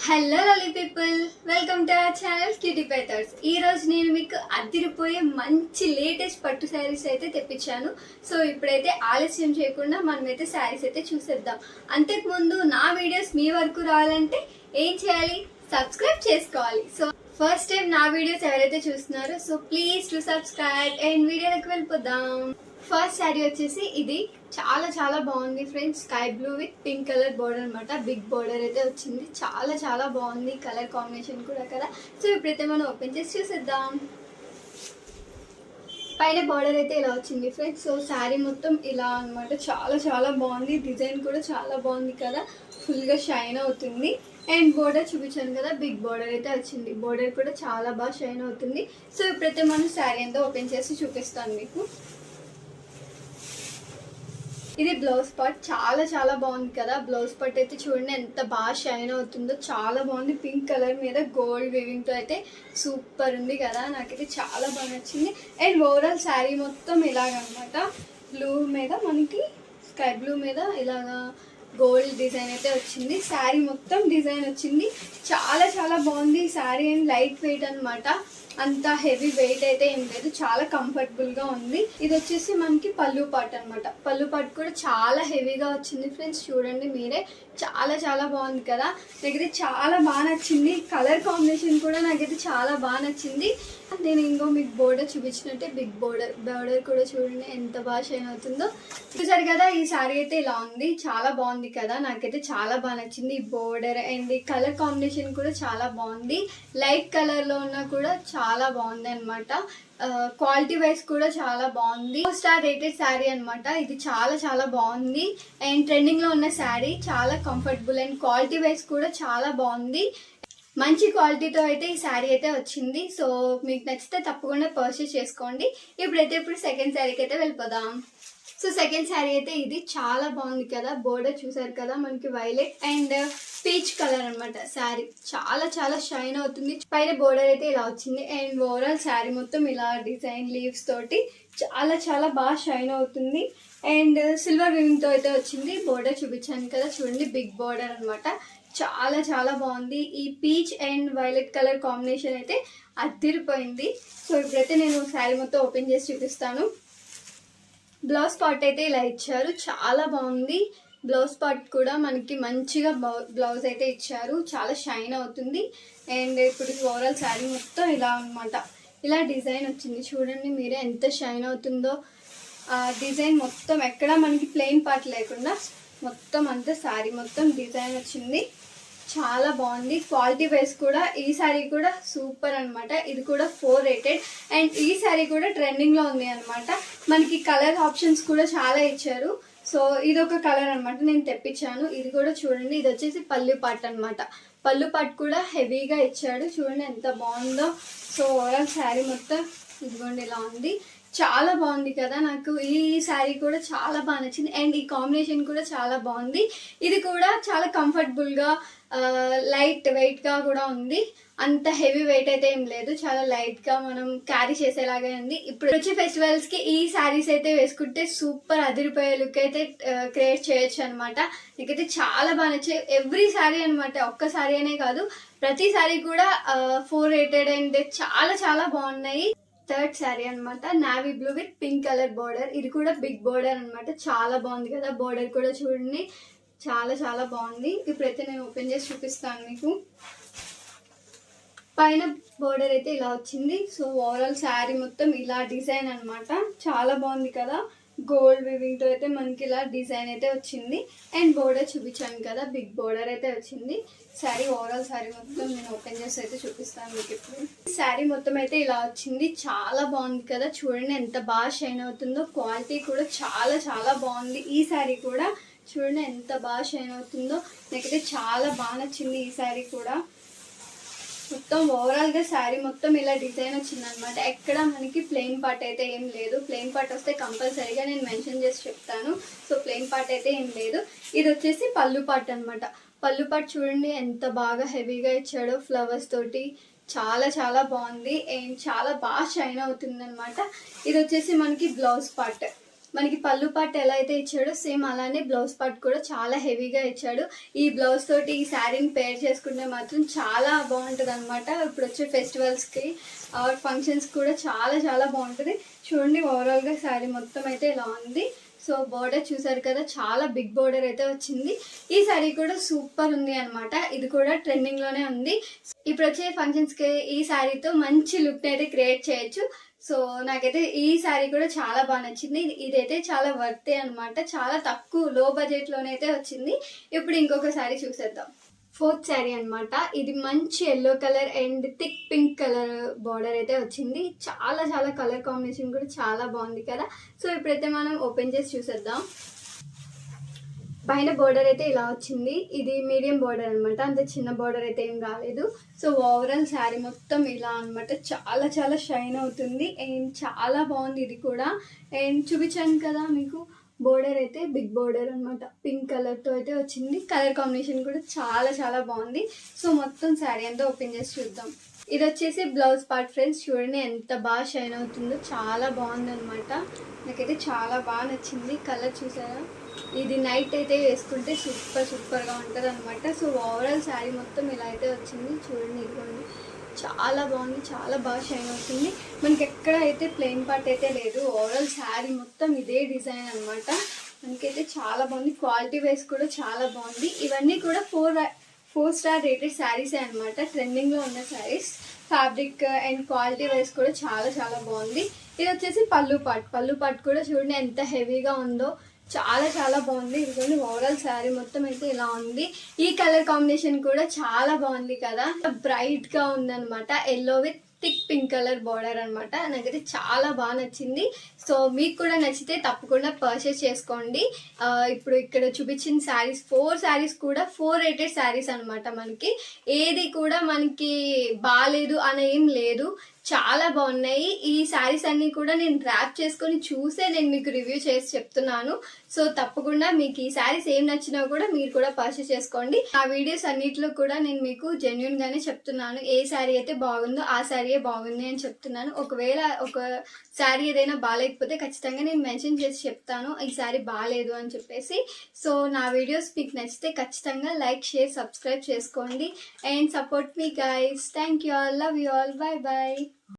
Hello lovely people, welcome to our channel cutie పేటర్స్. ఈ రోజు నేను మీకు అదిరిపోయే మంచి లేటెస్ట్ పట్టు శారీస్ అయితే తెప్పించాను. సో ఇప్పుడైతే ఆలస్యం చేయకుండా మనమైతే శారీస్ అయితే చూసేద్దాం. అంతకుముందు నా వీడియోస్ మీ వరకు రావాలంటే ఏం చేయాలి? సబ్స్క్రైబ్ చేసుకోవాలి. సో ఫస్ట్ టైం నా వీడియోస్ ఎవరైతే చూస్తున్నారో so please to subscribe and వీడియోకి వెళ్ళిపోదాం. ఫస్ట్ శారీ వచ్చేసి ఇది చాలా చాలా బాగుంది friends. Sky blue with pink colour border అనమాట. బిగ్ బోర్డర్ అయితే వచ్చింది. చాలా చాలా బాగుంది కలర్ కాంబినేషన్ కూడా కదా. సో ఇప్పుడైతే మనం ఓపెన్ చేసి చూసేద్దాం. పైన బార్డర్ అయితే ఇలా వచ్చింది ఫ్రెండ్స్. సో శారీ మొత్తం ఇలా అనమాట. చాలా చాలా బాగుంది. డిజైన్ కూడా చాలా బాగుంది కదా, ఫుల్గా షైన్ అవుతుంది. అండ్ బోర్డర్ చూపించాను కదా, బిగ్ బోర్డర్ అయితే వచ్చింది. బోర్డర్ కూడా చాలా బాగా షైన్ అవుతుంది. సో ఇప్పుడైతే మనం శారీ అంతా ఓపెన్ చేసి చూపిస్తాను మీకు. ఇది బ్లౌజ్ పార్ట్. చాలా చాలా బాగుంది కదా. బ్లౌజ్ పార్ట్ అయితే చూడండి ఎంత బాగా షైన్ అవుతుందో. చాలా బాగుంది. పింక్ కలర్ మీద గోల్డ్ వీవింగ్ తో అయితే సూపర్ ఉంది కదా. నాకైతే చాలా బాగా నచ్చింది. అండ్ ఓవరాల్ శారీ మొత్తం ఇలాగనమాట. బ్లూ మీద మనకి స్కై బ్లూ మీద ఇలాగా గోల్డ్ డిజైన్ అయితే వచ్చింది. శారీ మొత్తం డిజైన్ వచ్చింది. చాలా చాలా బాగుంది శారీ. అండ్ లైట్ వెయిట్ అనమాట. అంత హెవీ వెయిట్ అయితే ఏం లేదు. చాలా కంఫర్టబుల్ గా ఉంది. ఇది వచ్చేసి మనకి పళ్ళు పాట్ అనమాట. పళ్ళు పాట్ కూడా చాలా హెవీగా వచ్చింది ఫ్రెండ్స్. చూడండి మీరే, చాలా చాలా బాగుంది కదా. నాకైతే చాలా బాగా నచ్చింది. కలర్ కాంబినేషన్ కూడా నాకైతే చాలా బాగా నచ్చింది. నేను ఇంకో మీకు బోర్డర్ చూపించినట్టే బిగ్ బోర్డర్. బోర్డర్ కూడా చూడండి ఎంత బాగా షైన్ అవుతుందో. చూసారు కదా, ఈ శారీ అయితే ఇలా ఉంది. చాలా బాగుంది కదా. నాకైతే చాలా బాగా నచ్చింది ఈ బోర్డర్. అండ్ ఈ కలర్ కాంబినేషన్ కూడా చాలా బాగుంది. లైట్ కలర్ లో ఉన్నా కూడా చాలా బాగుంది అనమాట. క్వాలిటీ వైజ్ కూడా చాలా బాగుంది. 4 స్టార్ రేటెడ్ శారీ అనమాట. ఇది చాలా చాలా బాగుంది. అండ్ ట్రెండింగ్ లో ఉన్న శారీ. చాలా కంఫర్టబుల్ అండ్ క్వాలిటీ వైజ్ కూడా చాలా బాగుంది. మంచి క్వాలిటీతో అయితే ఈ శారీ అయితే వచ్చింది. సో మీకు నచ్చితే తప్పకుండా పర్చేస్ చేసుకోండి. ఇప్పుడు సెకండ్ శారీకి అయితే వెళ్ళిపోదాం. సో సెకండ్ శారీ అయితే ఇది చాలా బాగుంది కదా. బోర్డర్ చూసారు కదా, మనకి వైలెట్ అండ్ పీచ్ కలర్ అనమాట. శారీ చాలా చాలా షైన్ అవుతుంది. పైన బోర్డర్ అయితే ఇలా వచ్చింది. అండ్ ఓవరాల్ శారీ మొత్తం ఇలా డిజైన్ లీవ్స్ తోటి చాలా చాలా బాగా షైన్ అవుతుంది. అండ్ సిల్వర్ వివింగ్ తో అయితే వచ్చింది. బోర్డర్ చూపించాను కదా, చూడండి బిగ్ బోర్డర్ అనమాట. చాలా చాలా బాగుంది. ఈ peach and violet colour combination అయితే అదిరిపోయింది. సో ఇప్పుడైతే నేను శారీ మొత్తం ఓపెన్ చేసి చూపిస్తాను. బ్లౌజ్ పార్ట్ అయితే ఇలా ఇచ్చారు. చాలా బాగుంది. బ్లౌజ్ పార్ట్ కూడా మనకి మంచిగా బ్లౌజ్ అయితే ఇచ్చారు. చాలా షైన్ అవుతుంది. అండ్ ఇప్పుడు ఓవరాల్ శారీ మొత్తం ఇలా అనమాట. ఇలా డిజైన్ వచ్చింది. చూడండి మీరే ఎంత షైన్ అవుతుందో. డిజైన్ మొత్తం ఎక్కడ మనకి ప్లెయిన్ పార్ట్ లేకుండా మొత్తం అంతా శారీ మొత్తం డిజైన్ వచ్చింది. చాలా బాగుంది. క్వాలిటీ వైజ్ కూడా ఈ శారీ కూడా సూపర్ అనమాట. ఇది కూడా 4 రేటెడ్. అండ్ ఈ శారీ కూడా ట్రెండింగ్ లో ఉంది అనమాట. మనకి కలర్ ఆప్షన్స్ కూడా చాలా ఇచ్చారు. సో ఇది ఒక కలర్ అనమాట, నేను తెప్పించాను. ఇది కూడా చూడండి. ఇది వచ్చేసి పళ్ళు పాట్ అనమాట. పళ్ళు పాట్ కూడా హెవీగా ఇచ్చాడు. చూడండి ఎంత బాగుందో. సో ఓవరాల్ శారీ మొత్తం ఇదిగోండి ఇలా ఉంది. చాలా బాగుంది కదా. నాకు ఈ శారీ కూడా చాలా బాగా నచ్చింది. అండ్ ఈ కాంబినేషన్ కూడా చాలా బాగుంది. ఇది కూడా చాలా కంఫర్టబుల్ గా లైట్ వెయిట్ గా కూడా ఉంది. అంత హెవీ వెయిట్ అయితే ఏం లేదు. చాలా లైట్ గా మనం క్యారీ చేసేలాగా ఉంది. ఇప్పుడు వచ్చే ఫెస్టివల్స్ కి ఈ శారీస్ అయితే వేసుకుంటే సూపర్ అదిరిపోయే లుక్ అయితే క్రియేట్ చేయొచ్చు అనమాట. నాకైతే చాలా బాగా నచ్చాయి ఎవ్రీ శారీ అనమాట. ఒక్క శారీ అనే కాదు, ప్రతి శారీ కూడా 4 రేటెడ్ అండ్ చాలా చాలా బాగున్నాయి. థర్డ్ శారీ అనమాట. Navy blue with pink colour border. ఇది కూడా బిగ్ బోర్డర్ అనమాట. చాలా బాగుంది కదా. బోర్డర్ కూడా చూడండి చాలా చాలా బాగుంది. ఇప్పుడైతే నేను ఓపెన్ చేసి చూపిస్తాను మీకు. పైన బోర్డర్ అయితే ఇలా వచ్చింది. సో ఓవరాల్ శారీ మొత్తం ఇలా డిజైన్ అనమాట. చాలా బాగుంది కదా. గోల్డ్ వివింగ్ తో అయితే మనకి ఇలా డిజైన్ అయితే వచ్చింది. అండ్ బోర్డర్ చూపించాను కదా, బిగ్ బోర్డర్ అయితే వచ్చింది. శారీ ఓవరాల్ శారీ మొత్తం నేను ఓపెన్ చేసి అయితే చూపిస్తాను మీకు. ఇప్పుడు శారీ మొత్తం అయితే ఇలా వచ్చింది. చాలా బాగుంది కదా. చూడండి ఎంత బాగా షైన్ అవుతుందో. క్వాలిటీ కూడా చాలా చాలా బాగుంది. ఈ శారీ కూడా చూడండి ఎంత బాగా షైన్ అవుతుందో. నాకైతే చాలా బాగా నచ్చింది ఈ శారీ కూడా. మొత్తం ఓవరాల్ గా శారీ మొత్తం ఇలా డిజైన్ వచ్చింది అనమాట. ఎక్కడ మనకి ప్లెయిన్ పార్ట్ అయితే ఏం లేదు. ప్లెయిన్ పార్ట్ వస్తే కంపల్సరీగా నేను మెన్షన్ చేసి చెప్తాను. సో ప్లెయిన్ పార్ట్ అయితే ఏం లేదు. ఇది వచ్చేసి పళ్ళు పార్ట్ అనమాట. పళ్ళు పార్ట్ చూడండి ఎంత బాగా హెవీగా ఇచ్చాడో ఫ్లవర్స్ తోటి. చాలా చాలా బాగుంది. అండ్ చాలా బాగా షైన్ అవుతుంది అనమాట. ఇది వచ్చేసి మనకి బ్లౌజ్ పార్ట్. మనకి పళ్ళు పార్ట్ ఎలా అయితే ఇచ్చాడో సేమ్ అలానే బ్లౌజ్ పార్ట్ కూడా చాలా హెవీగా ఇచ్చాడు. ఈ బ్లౌజ్ తోటి ఈ శారీని పేర్ చేసుకుంటే మాత్రం చాలా బాగుంటుంది అనమాట. ఇప్పుడు వచ్చే ఫెస్టివల్స్కి ఫంక్షన్స్ కూడా చాలా చాలా బాగుంటుంది. చూడండి ఓవరాల్గా శారీ మొత్తం అయితే ఇలా ఉంది. సో బోర్డర్ చూసారు కదా, చాలా బిగ్ బోర్డర్ అయితే వచ్చింది. ఈ శారీ కూడా సూపర్ ఉంది అనమాట. ఇది కూడా ట్రెండింగ్ లోనే ఉంది. ఇప్పుడు వచ్చే ఫంక్షన్స్ కి ఈ శారీతో మంచి లుక్ అయితే క్రియేట్ చేయొచ్చు. సో నాకైతే ఈ శారీ కూడా చాలా బాగా నచ్చింది. ఇదైతే చాలా వర్తే అనమాట. చాలా తక్కువ లో బడ్జెట్ లోనే అయితే వచ్చింది. ఇప్పుడు ఇంకొక శారీ చూసేద్దాం. ఫోర్త్ శారీ అనమాట. ఇది మంచి yellow colour and thick pink colour border అయితే వచ్చింది. చాలా చాలా కలర్ కాంబినేషన్ కూడా చాలా బాగుంది కదా. సో ఇప్పుడైతే మనం ఓపెన్ చేసి చూసేద్దాం. పైన బోర్డర్ అయితే ఇలా వచ్చింది. ఇది మీడియం బోర్డర్ అనమాట, అంత చిన్న బోర్డర్ అయితే ఏం రాలేదు. సో ఓవరాల్ శారీ మొత్తం ఇలా అనమాట. చాలా చాలా షైన్ అవుతుంది అండ్ చాలా బాగుంది ఇది కూడా. అండ్ చూపించాను కదా మీకు, బోర్డర్ అయితే బిగ్ బోర్డర్ అనమాట. పింక్ కలర్తో అయితే వచ్చింది. కలర్ కాంబినేషన్ కూడా చాలా చాలా బాగుంది. సో మొత్తం శారీ అంతా ఓపెన్ చేసి చూద్దాం. ఇది వచ్చేసి బ్లౌజ్ పార్ట్ ఫ్రెండ్స్. చూడండి ఎంత బాగా షైన్ అవుతుందో, చాలా బాగుంది అనమాట. నాకైతే చాలా బాగా నచ్చింది. కలర్ చూసారా, ఇది నైట్ అయితే వేసుకుంటే సూపర్గా ఉంటుంది అనమాట. సో ఓవరాల్ శారీ మొత్తం ఇలా అయితే వచ్చింది. చూడండి ఇదిగోండి, చాలా బాగుంది, చాలా బాగా షైన్ అవుతుంది. మనకి ఎక్కడ అయితే ప్లెయిన్ పార్ట్ అయితే లేదు. ఓవరాల్ శారీ మొత్తం ఇదే డిజైన్ అనమాట. మనకైతే చాలా బాగుంది. క్వాలిటీ వైజ్ కూడా చాలా బాగుంది. ఇవన్నీ కూడా 4 స్టార్ రేటెడ్ శారీసే అనమాట. ట్రెండింగ్లో ఉన్న saris. Fabric and quality wise కూడా చాలా చాలా బాగుంది. ఇది వచ్చేసి పళ్ళు పార్ట్ కూడా చూడండి ఎంత హెవీగా ఉందో, చాలా చాలా బాగుంది. ఇదిగోండి ఓవరాల్ శారీ మొత్తం అయితే ఇలా ఉంది. ఈ కలర్ కాంబినేషన్ కూడా చాలా బాగుంది కదా, బ్రైట్ గా ఉందన్నమాట. Yellow with thick pink colour border అనమాట. నాకైతే చాలా బాగా నచ్చింది. సో మీకు కూడా నచ్చితే తప్పకుండా పర్చేస్ చేసుకోండి. ఇప్పుడు ఇక్కడ చూపించిన శారీస్ 4 శారీస్ కూడా 4 రేటెడ్ శారీస్ అనమాట. మనకి ఏది కూడా మనకి బాగాలేదు అని ఏం లేదు, చాలా బాగున్నాయి. ఈ శారీస్ అన్ని కూడా నేను ర్యాప్ చేసుకొని చూసే నేను మీకు రివ్యూ చేసి చెప్తున్నాను. సో తప్పకుండా మీకు ఈ శారీస్ ఏం నచ్చినా కూడా మీరు కూడా పర్చేస్ చేసుకోండి. ఆ వీడియోస్ అన్నిట్లో కూడా నేను మీకు జెన్యున్ గానే చెప్తున్నాను. ఏ శారీ అయితే బాగుందో ఆ శారీయే బాగుంది అని చెప్తున్నాను. ఒకవేళ ఒక శారీ ఏదైనా బాగాలేకపోతే ఖచ్చితంగా నేను మెన్షన్ చేసి చెప్తాను ఈ శారీ బాగాలేదు అని చెప్పేసి. సో నా వీడియోస్ మీకు నచ్చితే ఖచ్చితంగా లైక్, షేర్, సబ్స్క్రైబ్ చేసుకోండి and support me guys. Thank you all, love you all, by by.